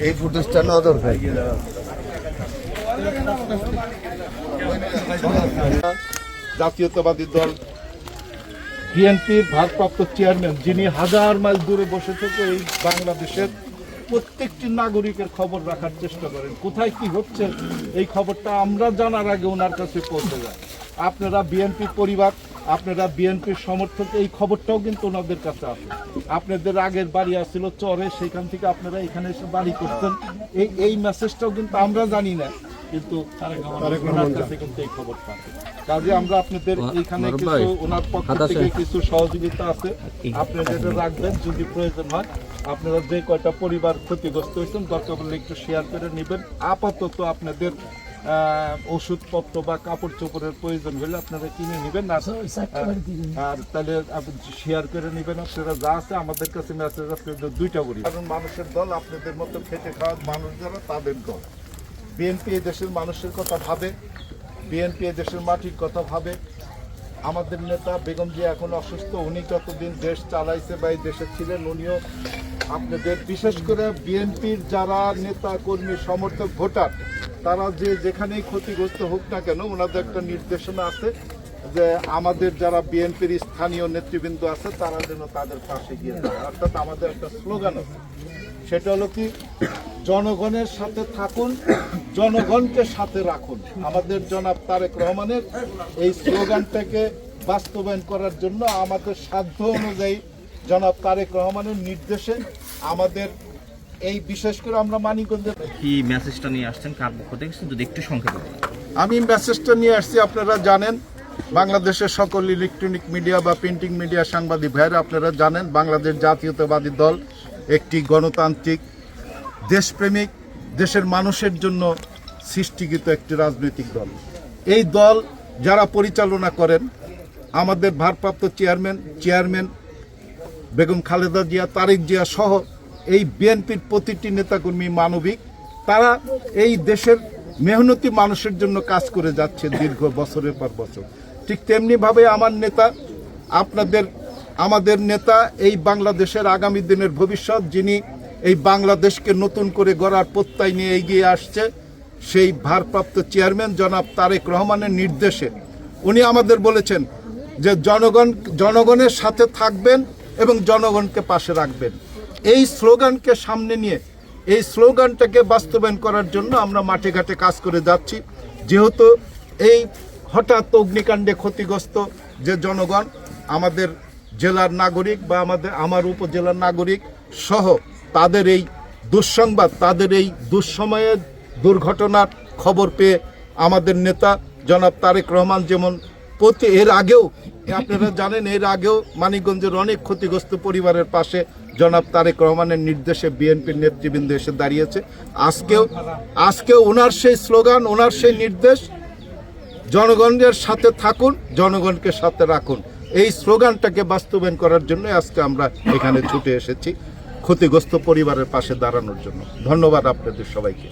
এই ফুটেজটা নেওয়া দরকার। জাতীয়তাবাদী দল বিএনপির ভারপ্রাপ্ত চেয়ারম্যান, যিনি হাজার মাইল দূরে বসে থেকে এই বাংলাদেশের প্রত্যেকটি নাগরিকের খবর রাখার চেষ্টা করেন, কোথায় কি হচ্ছে এই খবরটা আমরা জানার আগে ওনার কাছে পৌঁছে যায়। আপনারা বিএনপি পরিবার, আপনারা বিএনপির সমর্থক, এই খবরটাও কিন্তু ওনাদের কাছে আসে। আপনাদের আগের বাড়ি আসছিল চরে, সেখান থেকে আপনারা এখানে এসে বাড়ি করতেন, এই মেসেজটাও কিন্তু আমরা জানি না, কিন্তু ওনার কাছে কিন্তু এই খবরটা আছে। কাজে আমরা আপনাদের এইখানে কিছু ওনার পক্ষ থেকে কিছু সহযোগিতা আছে, আপনারা যেটা রাখবেন, যদি প্রয়োজন হয় আপনারা যে কয়টা পরিবার ক্ষতিগ্রস্ত হয়েছেন দরকার পড়লে একটু শেয়ার করে নেবেন। আপাতত আপনাদের ওষুধপত্র বা কাপড় চোপড়ের প্রয়োজন হলে আপনারা কিনে নেবেন, আর তাহলে শেয়ার করে নেবেন। আপনারা যা আছে আমাদের কাছে মেসেজ আছে, দুইটা করি, কারণ মানুষের দল আপনাদের মতো খেটে খাওয়ার মানুষ যারা তাদের দল। বিএনপি এই দেশের মানুষের কথা ভাবে, বিএনপি এই দেশের মাটির কথা ভাবে। আমাদের নেতা বেগম জিয়া এখন অসুস্থ, উনি যতদিন দেশ চালাইছে বা এই দেশে ছিলেন, উনিও আপনাদের বিশেষ করে বিএনপির যারা নেতা কর্মী সমর্থক ভোটার, তারা যেখানেই ক্ষতিগ্রস্ত হোক না কেন, ওনাদের একটা নির্দেশনা আছে যে আমাদের যারা বিএনপির স্থানীয় নেতৃবৃন্দ আছে তারা যেন তাদের পাশে গিয়ে যায়। অর্থাৎ আমাদের একটা স্লোগান আছে, সেটা হলো কি, জনগণের সাথে থাকুন, জনগণকে সাথে রাখুন। আমাদের জনাব তারেক রহমানের এই স্লোগানটাকে বাস্তবায়ন করার জন্য আমাদের সাধ্য অনুযায়ী জনাব তারেক রহমানের নির্দেশে আমাদের এই বিশেষ করে আমরা মানিকগঞ্জে কি মেসেজটা নিয়ে আসছেন, কার পক্ষ থেকে যদি একটু সংক্ষেপে বলেন। আমি মেসেজটা নিয়ে আসছি, আপনারা জানেন বাংলাদেশের সকল ইলেকট্রনিক মিডিয়া বা প্রিন্টিং মিডিয়া সাংবাদিক ভাইরা, আপনারা জানেন বাংলাদেশ জাতীয়তাবাদী দল একটি গণতান্ত্রিক, দেশপ্রেমিক, দেশের মানুষের জন্য সৃষ্টিকৃত একটি রাজনৈতিক দল। এই দল যারা পরিচালনা করেন, আমাদের ভারপ্রাপ্ত চেয়ারম্যান বেগম খালেদা জিয়া, তারেক জিয়া সহ এই বিএনপির প্রতিটি নেতাকর্মী মানবিক, তারা এই দেশের মেহনতি মানুষের জন্য কাজ করে যাচ্ছে দীর্ঘ বছরের পর বছর। ঠিক তেমনিভাবে আমাদের নেতা এই বাংলাদেশের আগামী দিনের ভবিষ্যৎ, যিনি এই বাংলাদেশকে নতুন করে গড়ার প্রত্যয় নিয়ে এগিয়ে আসছে, সেই ভারপ্রাপ্ত চেয়ারম্যান জনাব তারেক রহমানের নির্দেশে উনি আমাদের বলেছেন যে জনগণের সাথে থাকবেন এবং জনগণকে পাশে রাখবেন। এই স্লোগানকে সামনে নিয়ে এই স্লোগানটাকে বাস্তবায়ন করার জন্য আমরা মাঠে ঘাটে কাজ করে যাচ্ছি। যেহেতু এই হঠাৎ অগ্নিকাণ্ডে ক্ষতিগ্রস্ত যে জনগণ, আমাদের জেলার নাগরিক বা আমার উপজেলার নাগরিক সহ, তাদের এই দুঃসংবাদ, তাদের এই দুঃসময়ের দুর্ঘটনার খবর পেয়ে আমাদের নেতা জনাব তারেক রহমান, যেমন এর আগেও আপনারা জানেন, এর আগেও মানিকগঞ্জের অনেক ক্ষতিগ্রস্ত পরিবারের পাশে জনাব তারেক রহমানের নির্দেশে বিএনপির নেতৃবৃন্দ এসে দাঁড়িয়েছে। আজকেও ওনার সেই স্লোগান, ওনার সেই নির্দেশ, জনগণের সাথে থাকুন, জনগণকে সাথে রাখুন, এই স্লোগানটাকে বাস্তবায়ন করার জন্য আজকে আমরা এখানে ছুটে এসেছি, ক্ষতিগ্রস্ত পরিবারের পাশে দাঁড়ানোর জন্য। ধন্যবাদ আপনাদের সবাইকে।